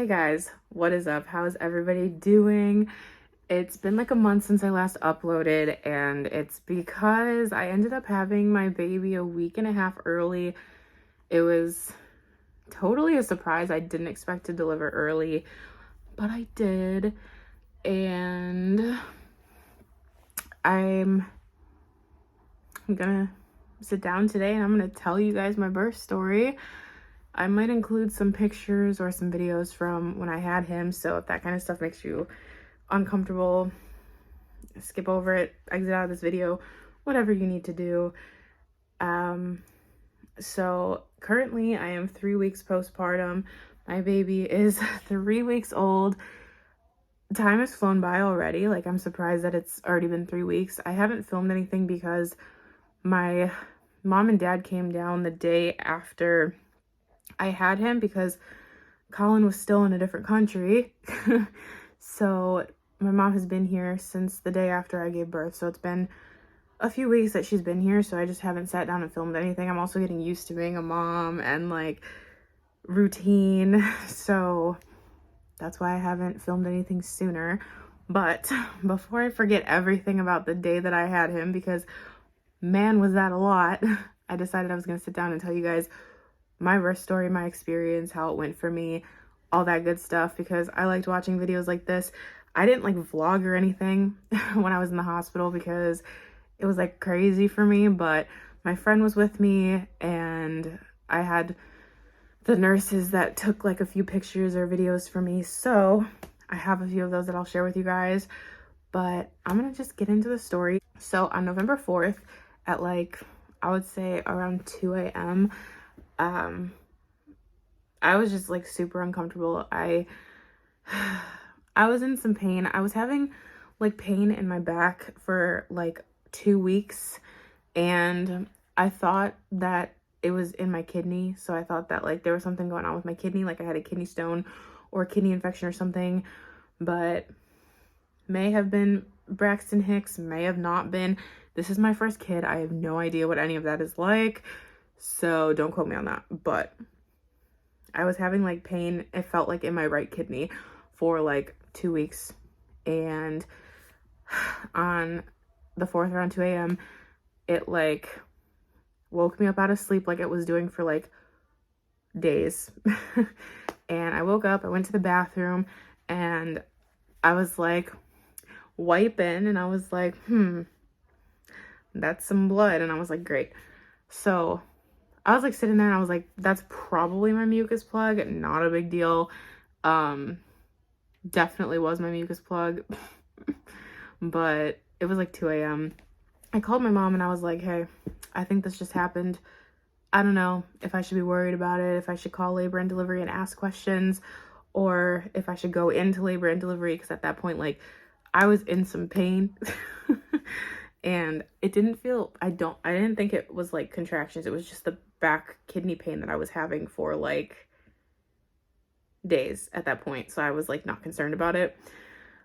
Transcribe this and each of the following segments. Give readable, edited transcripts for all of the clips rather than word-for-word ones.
Hey guys, what is up? How is everybody doing? It's been like a month since I last uploaded, and it's because I ended up having my baby a week and a half early. It was totally a surprise. I didn't expect to deliver early, but I did. And I'm gonna sit down today and I'm gonna tell you guys my birth story. I might include some pictures or some videos from when I had him, so if that kind of stuff makes you uncomfortable, skip over it, exit out of this video, whatever you need to do. So currently I am 3 weeks postpartum. My baby is 3 weeks old. Time has flown by already. Like, I'm surprised that it's already been 3 weeks. I haven't filmed anything because my mom and dad came down the day after I had him because Colin was still in a different country. So my mom has been here since the day after I gave birth. So it's been a few weeks that she's been here. So I just haven't sat down and filmed anything. I'm also getting used to being a mom and like routine. So that's why I haven't filmed anything sooner. But before I forget everything about the day that I had him, because man, was that a lot, I decided I was going to sit down and tell you guys my birth story, my experience, how it went for me, all that good stuff, because I liked watching videos like this. I didn't like vlog or anything when I was in the hospital because it was like crazy for me, but my friend was with me and I had the nurses that took like a few pictures or videos for me. So I have a few of those that I'll share with you guys, but I'm gonna just get into the story. So on November 4th at like, I would say around 2 a.m., I was just like super uncomfortable. I was in some pain. I was having like pain in my back for like 2 weeks, and I thought that it was in my kidney. So I thought that like there was something going on with my kidney, like I had a kidney stone or a kidney infection or something, but may have been Braxton Hicks, may have not been. This is my first kid. I have no idea what any of that is like, so don't quote me on that. But I was having like pain, it felt like in my right kidney for like 2 weeks. And on the 4th around 2 a.m., it like woke me up out of sleep like it was doing for like days. And I woke up, I went to the bathroom, and I was like wiping, and I was like, that's some blood. And I was like, great. So I was like sitting there and I was like, that's probably my mucus plug, not a big deal. Definitely was my mucus plug. But it was like 2 a.m. I called my mom and I was like, hey, I think this just happened. I don't know if I should be worried about it, if I should call labor and delivery and ask questions, or if I should go into labor and delivery, because at that point, like, I was in some pain. And it didn't feel, I didn't think it was like contractions. It was just the back kidney pain that I was having for like days at that point. So I was like not concerned about it.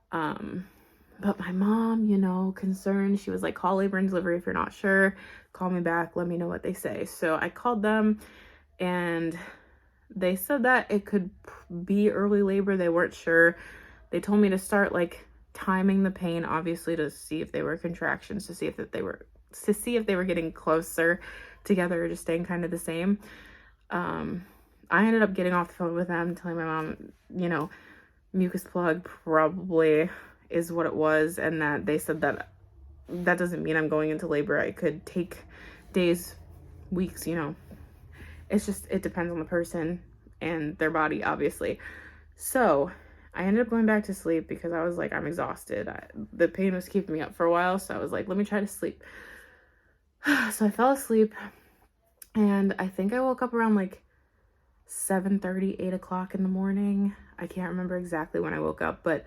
But my mom, concerned, she was like, call labor and delivery if you're not sure. Call me back, let me know what they say. So I called them and they said that it could be early labor. They weren't sure. They told me to start like timing the pain, obviously, to see if they were contractions, to see if they were getting closer together or just staying kind of the same. I ended up getting off the phone with them, telling my mom, mucus plug probably is what it was, and that they said that doesn't mean I'm going into labor. I could take days, weeks, it's just, it depends on the person and their body, obviously. So I ended up going back to sleep because I was like, I'm exhausted. The pain was keeping me up for a while, so I was like, let me try to sleep. So I fell asleep, and I think I woke up around like 7:30, 8 o'clock in the morning. I can't remember exactly when I woke up, but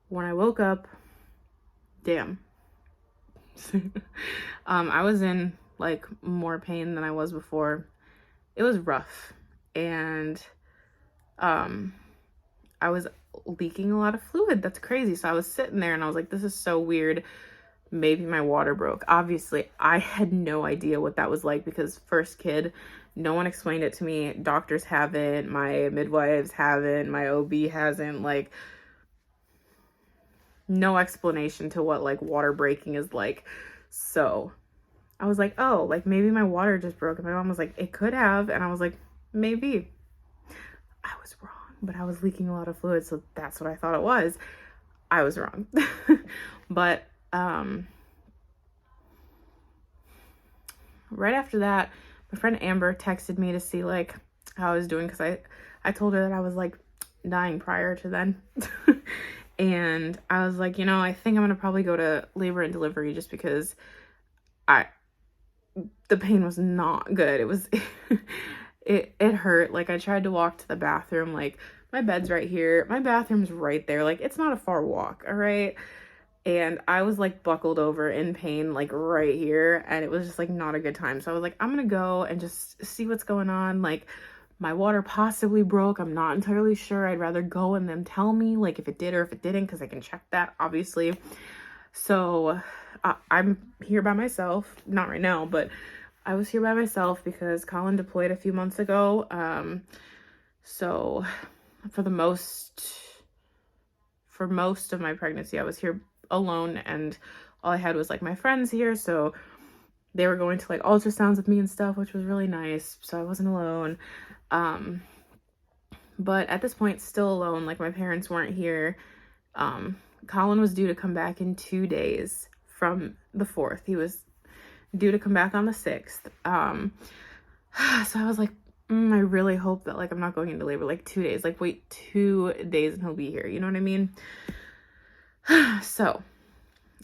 when I woke up, damn. I was in like more pain than I was before. It was rough, and I was leaking a lot of fluid. That's crazy. So I was sitting there and I was like, this is so weird. maybe my water broke. Obviously, I had no idea what that was like because first kid, no one explained it to me. Doctors haven't, my midwives haven't, my OB hasn't, like, no explanation to what like water breaking is like. So I was like, oh, like maybe my water just broke. And my mom was like, it could have. And I was like, maybe. I was wrong, but I was leaking a lot of fluid, so that's what I thought it was. I was wrong. But right after that, my friend Amber texted me to see like how I was doing, because I told her that I was like dying prior to then. And I was like, you know, I think I'm gonna probably go to labor and delivery just because the pain was not good. It was it hurt. Like I tried to walk to the bathroom, like my bed's right here, my bathroom's right there, like it's not a far walk, all right? And I was like buckled over in pain, like right here, and it was just like not a good time. So I was like, I'm gonna go and just see what's going on. Like my water possibly broke, I'm not entirely sure. I'd rather go and then tell me like if it did or if it didn't, because I can check that obviously. So I'm here by myself, not right now, but I was here by myself because Colin deployed a few months ago. So for most of my pregnancy, I was here alone, and all I had was like my friends here. So they were going to like ultrasounds with me and stuff, which was really nice. So I wasn't alone. But at this point, still alone. Like my parents weren't here. Colin was due to come back in 2 days from the 4th. He was due to come back on the 6th. So I was like, I really hope that like I'm not going into labor like 2 days. Like wait 2 days and he'll be here. You know what I mean? So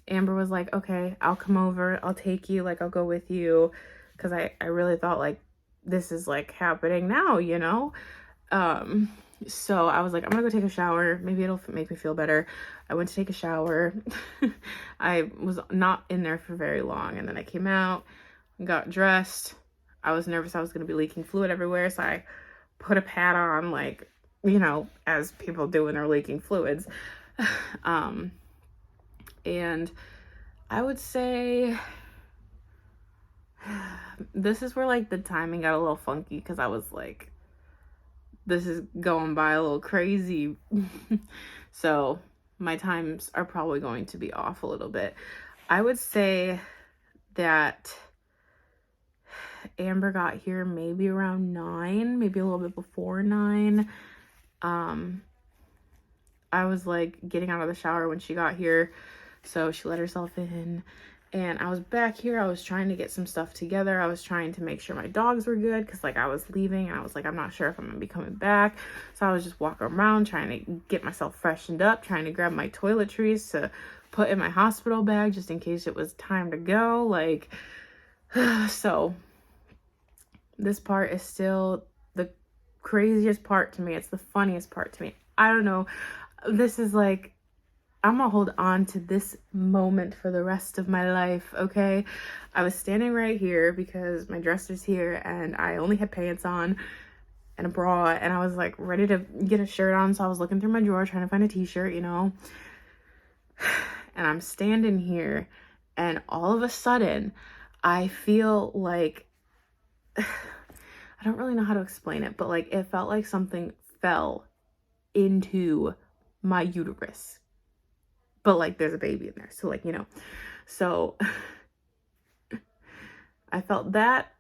Amber was like, okay, I'll come over. I'll take you. Like I'll go with you. Because I really thought like this is like happening now, you know? So I was like, I'm gonna go take a shower. Maybe it'll make me feel better. I went to take a shower. I was not in there for very long. And then I came out, got dressed. I was nervous I was gonna be leaking fluid everywhere. So I put a pad on, like, you know, as people do when they're leaking fluids. And I would say this is where like the timing got a little funky, because I was like, this is going by a little crazy. So my times are probably going to be off a little bit. I would say that Amber got here maybe around 9, maybe a little bit before 9. I was like getting out of the shower when she got here, so she let herself in, and I was back here. I was trying to get some stuff together. I was trying to make sure my dogs were good, because like I was leaving and I was like, I'm not sure if I'm gonna be coming back. So I was just walking around trying to get myself freshened up, trying to grab my toiletries to put in my hospital bag just in case it was time to go. Like, so this part is still the craziest part to me. It's the funniest part to me. I don't know. This is like, I'm gonna hold on to this moment for the rest of my life, okay? I was standing right here because my dresser's here, and I only had pants on and a bra, and I was like ready to get a shirt on. So I was looking through my drawer trying to find a t-shirt, you know? And I'm standing here, and all of a sudden I feel like, I don't really know how to explain it, but like it felt like something fell into my uterus, but like there's a baby in there, so like, you know. So I felt that,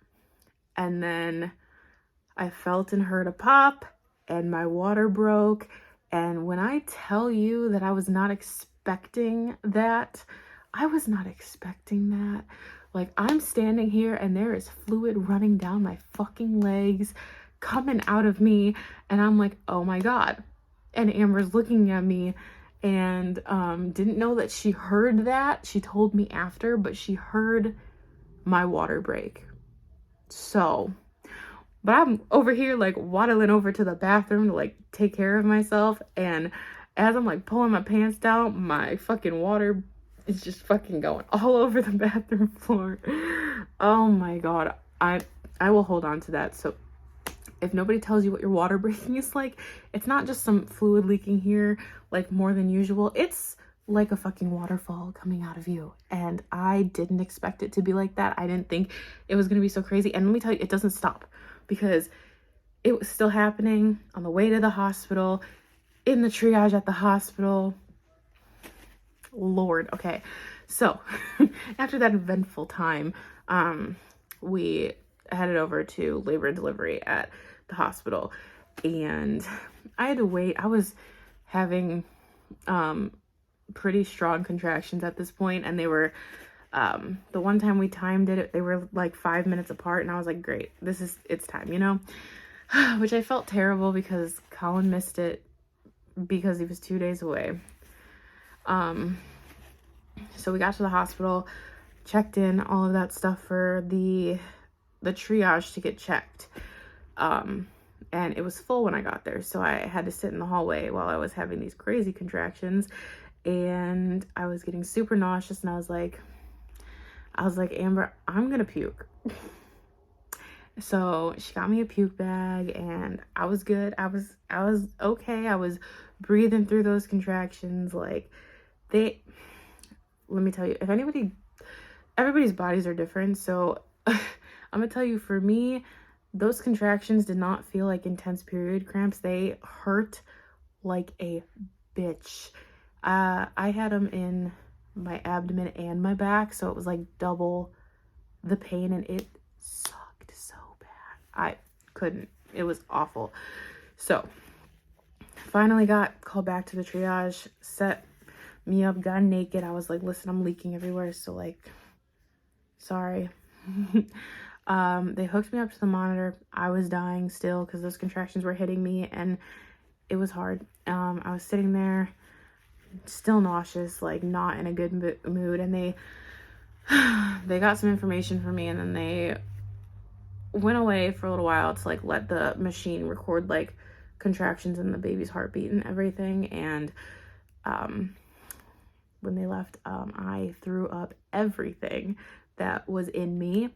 and then I felt and heard a pop, and my water broke. And when I tell you that I was not expecting that, I was not expecting that. Like I'm standing here and there is fluid running down my fucking legs, coming out of me, and I'm like, oh my God. And Amber's looking at me, and didn't know that she heard that. She told me after, but she heard my water break. So, but I'm over here like waddling over to the bathroom to like take care of myself, and as I'm like pulling my pants down, my fucking water is just fucking going all over the bathroom floor. Oh my God. I will hold on to that. So if nobody tells you what your water breaking is like, it's not just some fluid leaking here like more than usual. It's like a fucking waterfall coming out of you. And I didn't expect it to be like that. I didn't think it was going to be so crazy. And let me tell you, it doesn't stop, because it was still happening on the way to the hospital, in the triage at the hospital. Lord. Okay. So after that eventful time, we headed over to labor and delivery at the hospital, and I had to wait. I was having pretty strong contractions at this point, and they were the one time we timed it, they were like 5 minutes apart, and I was like, great, it's time, you know. Which I felt terrible because Colin missed it because he was 2 days away. So we got to the hospital, checked in, all of that stuff for the triage to get checked. And it was full when I got there, so I had to sit in the hallway while I was having these crazy contractions, and I was getting super nauseous, and I was like, Amber, I'm gonna puke. So she got me a puke bag, and I was good. I was okay. I was breathing through those contractions. Like, let me tell you, everybody's bodies are different. So I'm gonna tell you, for me, those contractions did not feel like intense period cramps. They hurt like a bitch. I had them in my abdomen and my back, so it was like double the pain, and it sucked so bad. I couldn't. It was awful. So finally got called back to the triage, set me up, got naked. I was like, listen, I'm leaking everywhere, so like, sorry. They hooked me up to the monitor. I was dying still because those contractions were hitting me, and it was hard. I was sitting there still nauseous, like not in a good mood, and they got some information for me, and then they went away for a little while to like let the machine record like contractions and the baby's heartbeat and everything. And when they left, I threw up everything that was in me.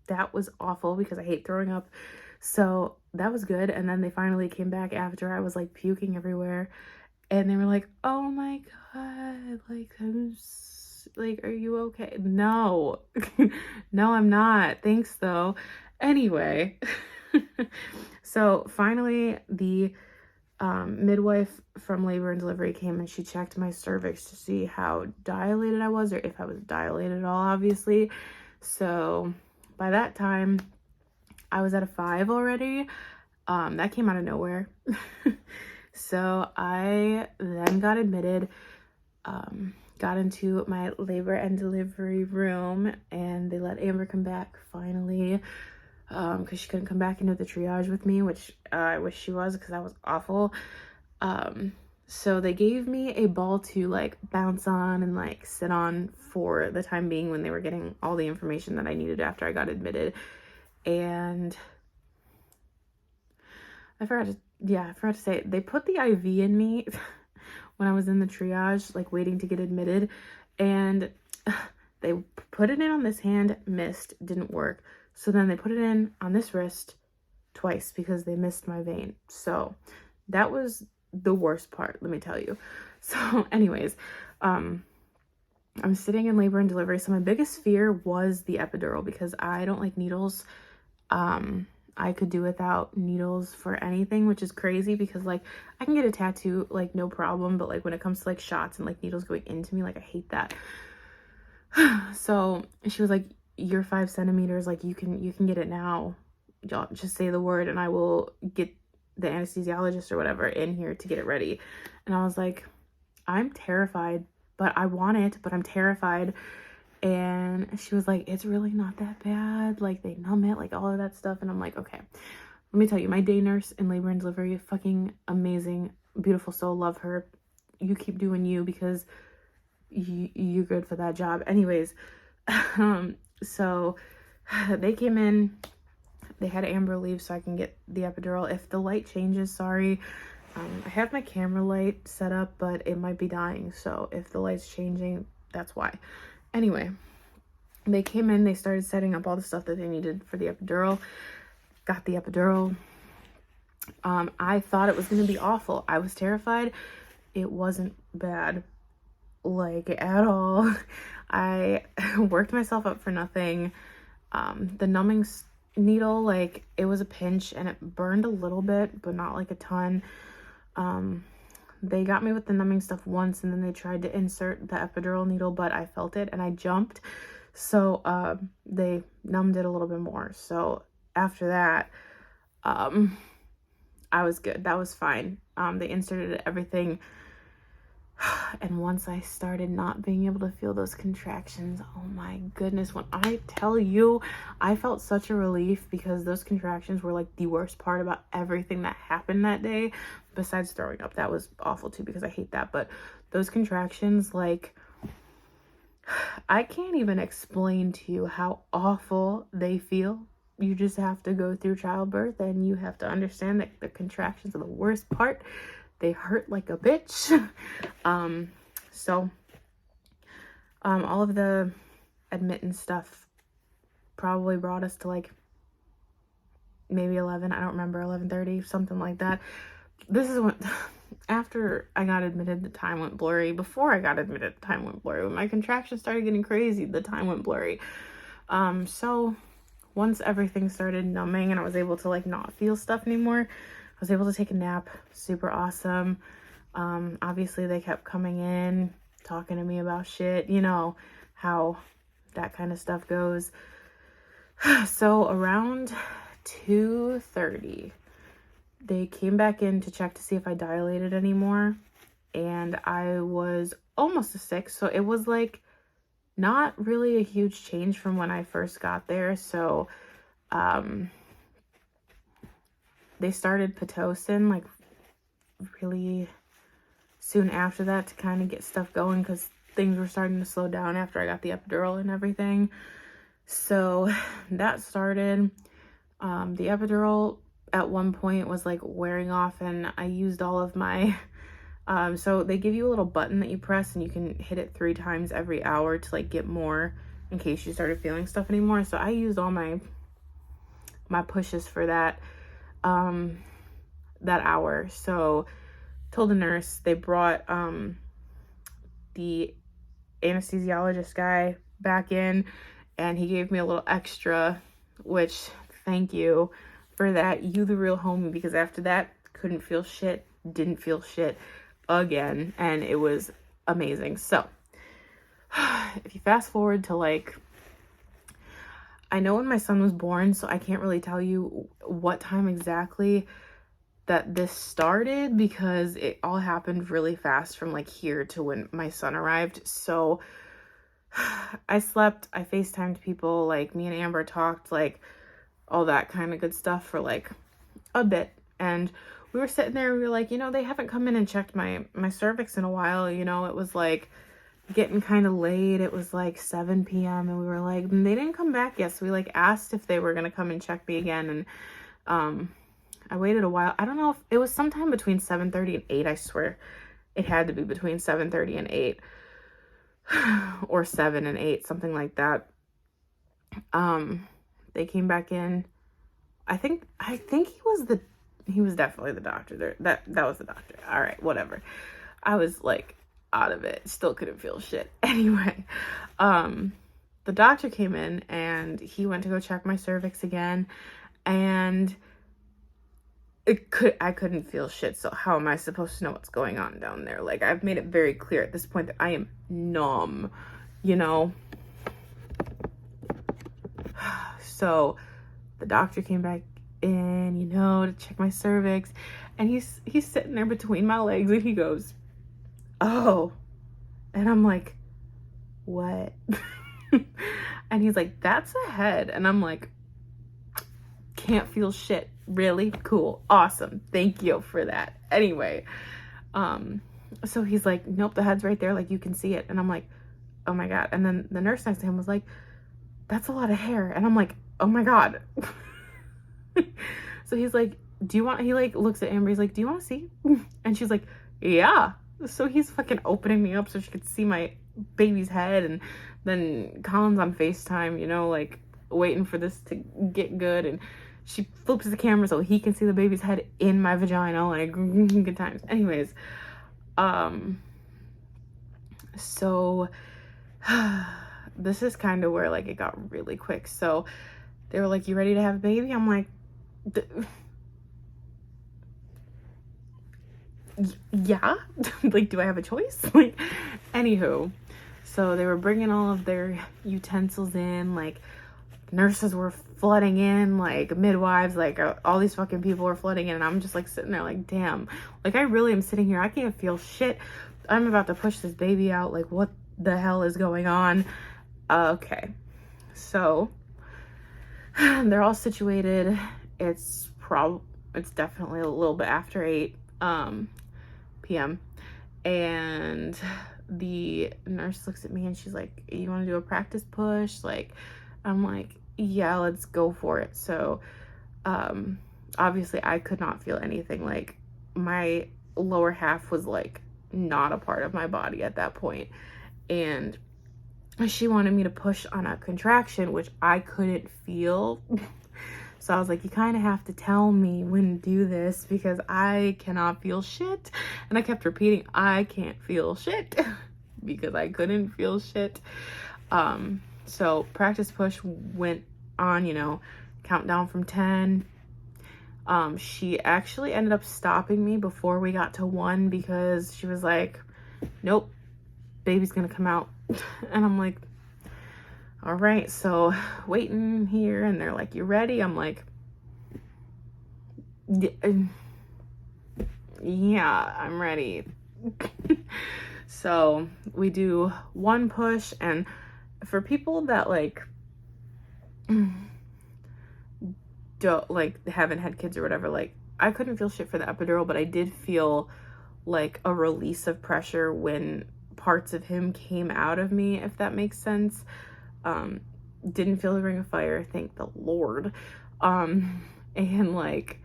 That was awful because I hate throwing up, so that was good. And then they finally came back after I was like puking everywhere, and they were like, oh my god, like, are you okay? No. No, I'm not. Thanks though. Anyway, so finally the midwife from labor and delivery came, and she checked my cervix to see how dilated I was, or if I was dilated at all, obviously. So by that time I was at a 5 already. That came out of nowhere. So I then got admitted, got into my labor and delivery room, and they let Amber come back finally, because she couldn't come back into the triage with me, which I wish she was, because that was awful. So they gave me a ball to like bounce on and like sit on for the time being when they were getting all the information that I needed after I got admitted. And I forgot to say, they put the IV in me when I was in the triage, like waiting to get admitted, and they put it in on this hand, missed, didn't work. So then they put it in on this wrist twice because they missed my vein. So that was the worst part, let me tell you. So anyways, I'm sitting in labor and delivery. So my biggest fear was the epidural, because I don't like needles. I could do without needles for anything, which is crazy because like I can get a tattoo like no problem, but like when it comes to like shots and like needles going into me, like I hate that. So she was like, you're 5 centimeters, like you can get it now. Y'all just say the word and I will get the anesthesiologist or whatever in here to get it ready. And I was like, I'm terrified, but I want it, but I'm terrified. And she was like, it's really not that bad, like they numb it, like all of that stuff. And I'm like, okay, let me tell you, my day nurse in labor and delivery, fucking amazing, beautiful soul, love her. You keep doing you, because you're good for that job. Anyways, so they came in, they had Amber leave so I can get the epidural. If the light changes, sorry. I have my camera light set up, but it might be dying, so if the light's changing, that's why. Anyway, they came in, they started setting up all the stuff that they needed for the epidural. Got the epidural. I thought it was going to be awful. I was terrified. It wasn't bad. like, at all. I worked myself up for nothing. The numbing needle, like, it was a pinch and it burned a little bit, but not like a ton. They got me with the numbing stuff once, and then they tried to insert the epidural needle, but I felt it and I jumped. So they numbed it a little bit more. So after that, I was good. That was fine. They inserted everything. And once I started not being able to feel those contractions, oh my goodness, when I tell you, I felt such a relief, because those contractions were like the worst part about everything that happened that day, besides throwing up. That was awful too, because I hate that. But those contractions, like, I can't even explain to you how awful they feel. You just have to go through childbirth, and you have to understand that the contractions are the worst part. They hurt like a bitch. All of the admittance stuff probably brought us to like maybe 11. I don't remember, 11:30, something like that. This is when, after I got admitted, the time went blurry. Before I got admitted, the time went blurry. When my contractions started getting crazy, the time went blurry. So once everything started numbing and I was able to like not feel stuff anymore, I was able to take a nap. Super awesome. Obviously they kept coming in, talking to me about shit, you know how that kind of stuff goes. So around 2:30, they came back in to check to see if I dilated anymore, and I was almost a 6, so it was like not really a huge change from when I first got there. So they started Pitocin like really soon after that to kind of get stuff going, because things were starting to slow down after I got the epidural and everything. So that started. The epidural at one point was like wearing off, and I used all of my so they give you a little button that you press, and you can hit it 3 times every hour to like get more in case you started feeling stuff anymore. So I used all my pushes for that that hour. So told the nurse, they brought the anesthesiologist guy back in, and he gave me a little extra, which thank you for that. You the real homie, because after that, couldn't feel shit, didn't feel shit again, and it was amazing. So if you fast forward to like, I know when my son was born, so I can't really tell you what time exactly that this started, because it all happened really fast from like here to when my son arrived. So I slept, I FaceTimed people, like me and Amber talked, like all that kind of good stuff for like a bit. And we were sitting there, we were like, you know, they haven't come in and checked my cervix in a while. You know, it was like getting kind of late. It was like 7 p.m. and we were like, they didn't come back yet. So we like asked if they were going to come and check me again. And I waited a while. I don't know if it was sometime between 7:30 and 8. I swear it had to be between 7:30 and 8 or 7 and 8, something like that. They came back in. I think he was definitely the doctor there. That was the doctor. All right, whatever. I was like out of it. Still couldn't feel shit. Anyway, the doctor came in and he went to go check my cervix again, and I couldn't feel shit. So how am I supposed to know what's going on down there? Like, I've made it very clear at this point that I am numb, you know? So the doctor came back in, you know, to check my cervix, and he's sitting there between my legs, and he goes, "Oh," and I'm like, "What?" And he's like, "That's a head," and I'm like, "Can't feel shit. Really? Cool. Awesome. Thank you for that." Anyway, so he's like, "Nope, the head's right there. Like, you can see it." And I'm like, "Oh my God." And then the nurse next to him was like, "That's a lot of hair." And I'm like, "Oh my God." So he's like, he like looks at Amber. He's like, "Do you want to see?" And she's like, "Yeah." So he's fucking opening me up so she could see my baby's head. And then Colin's on FaceTime, you know, like waiting for this to get good. And she flips the camera so he can see the baby's head in my vagina. Like, good times. Anyways, So this is kind of where like it got really quick. So they were like, "You ready to have a baby?" I'm like, yeah. Like, do I have a choice? Like, anywho, so they were bringing all of their utensils in, like nurses were flooding in, like midwives, like all these fucking people were flooding in, and I'm just like sitting there like, damn, like I really am sitting here, I can't feel shit. I'm about to push this baby out, like what the hell is going on? Okay, so they're all situated. It's definitely a little bit after 8 p.m. and the nurse looks at me and she's like, "You want to do a practice push?" Like, I'm like, "Yeah, let's go for it." So obviously I could not feel anything. Like, my lower half was like not a part of my body at that point, and she wanted me to push on a contraction, which I couldn't feel. So I was like, "You kind of have to tell me when to do this because I cannot feel shit." And I kept repeating, "I can't feel shit," because I couldn't feel shit. So practice push went on, countdown from 10. She actually ended up stopping me before we got to 1 because she was like, "Nope, baby's gonna come out." And I'm like, all right, so waiting here, and they're like, "You ready?" I'm like, yeah, I'm ready. So we do 1 push, and for people that like don't like haven't had kids or whatever, like I couldn't feel shit for the epidural, but I did feel like a release of pressure when parts of him came out of me, if that makes sense. Didn't feel the ring of fire, thank the Lord. And like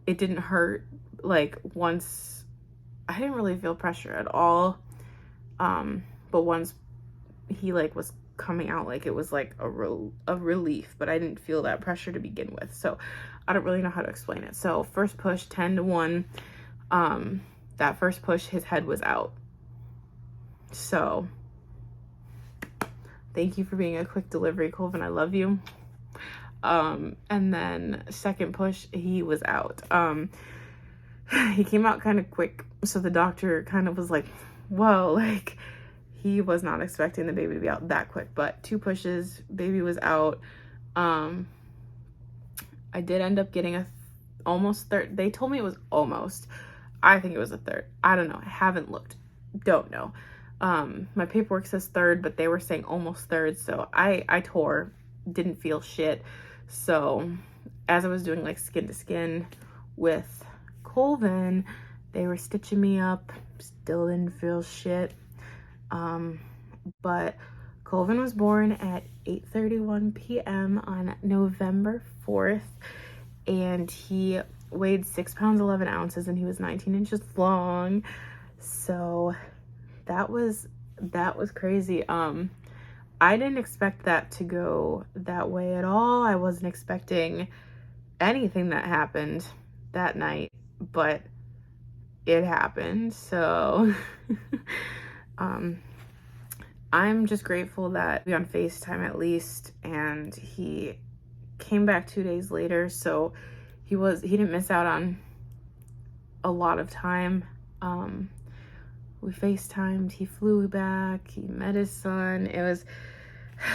it didn't hurt. Like, once I didn't really feel pressure at all, but once he like was coming out, like it was like a relief, but I didn't feel that pressure to begin with, so I don't really know how to explain it. So first push, 10-1. That first push, his head was out. So thank you for being a quick delivery, Colvin, I love you. And then second push, he was out. He came out kind of quick, so the doctor kind of was like, whoa, like he was not expecting the baby to be out that quick. But 2 pushes, baby was out. I did end up getting almost third. They told me it was almost. I think it was a third. I don't know. I haven't looked. Don't know. My paperwork says third, but they were saying almost third. So I tore, didn't feel shit. So as I was doing like skin to skin with Colvin, they were stitching me up. Still didn't feel shit. But Colvin was born at 8:31 p.m. on November 4th, and he weighed 6 pounds 11 ounces, and he was 19 inches long. So that was crazy. I didn't expect that to go that way at all. I wasn't expecting anything that happened that night, but it happened. So I'm just grateful that we on FaceTime at least, and he came back 2 days later, so he didn't miss out on a lot of time. We FaceTimed, he flew back, he met his son.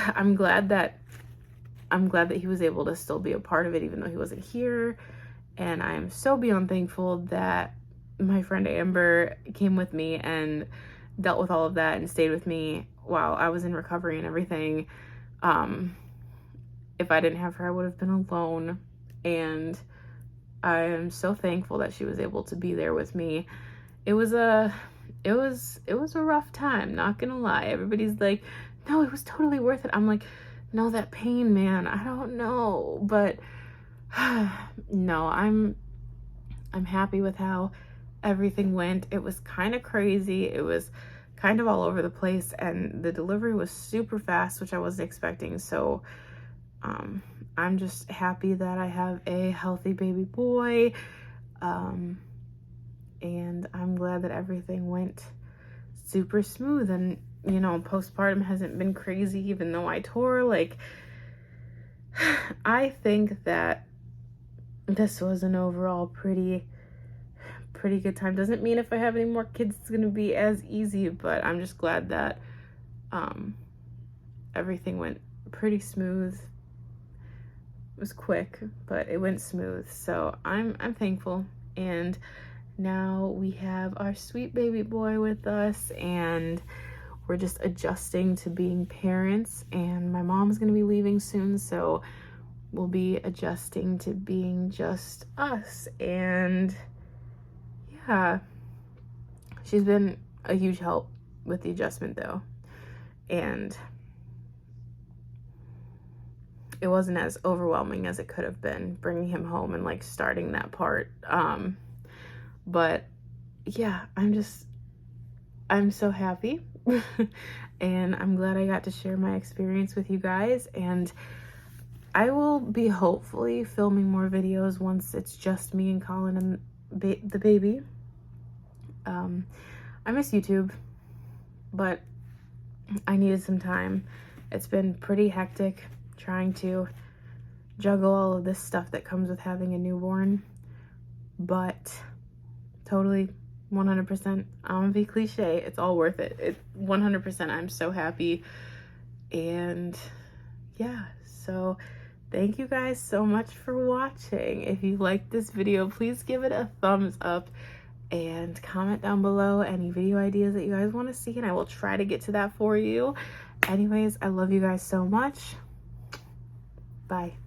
I'm glad that he was able to still be a part of it even though he wasn't here. And I'm so beyond thankful that my friend Amber came with me and dealt with all of that and stayed with me while I was in recovery and everything. If I didn't have her, I would have been alone. And I am so thankful that she was able to be there with me. It was a rough time, not gonna lie. Everybody's like, "No, it was totally worth it." I'm like, "No, that pain, man, I don't know." But no, I'm happy with how everything went. It was kind of crazy. It was kind of all over the place, and the delivery was super fast, which I wasn't expecting. So I'm just happy that I have a healthy baby boy, and I'm glad that everything went super smooth, and you know, postpartum hasn't been crazy even though I tore. Like, I think that this was an overall pretty good time. Doesn't mean if I have any more kids it's gonna be as easy, but I'm just glad that everything went pretty smooth. It was quick, but it went smooth, so I'm thankful. And now we have our sweet baby boy with us, and we're just adjusting to being parents, and my mom's gonna be leaving soon, so we'll be adjusting to being just us. And yeah, she's been a huge help with the adjustment though, and it wasn't as overwhelming as it could have been bringing him home and like starting that part. But yeah, I'm so happy and I'm glad I got to share my experience with you guys, and I will be hopefully filming more videos once it's just me and Colin and the baby. I miss YouTube, but I needed some time. It's been pretty hectic trying to juggle all of this stuff that comes with having a newborn, but totally 100%, I'm gonna be cliche, it's all worth it. 100%, I'm so happy. And yeah, so thank you guys so much for watching. If you liked this video, please give it a thumbs up and comment down below any video ideas that you guys want to see, and I will try to get to that for you. Anyways, I love you guys so much. Bye.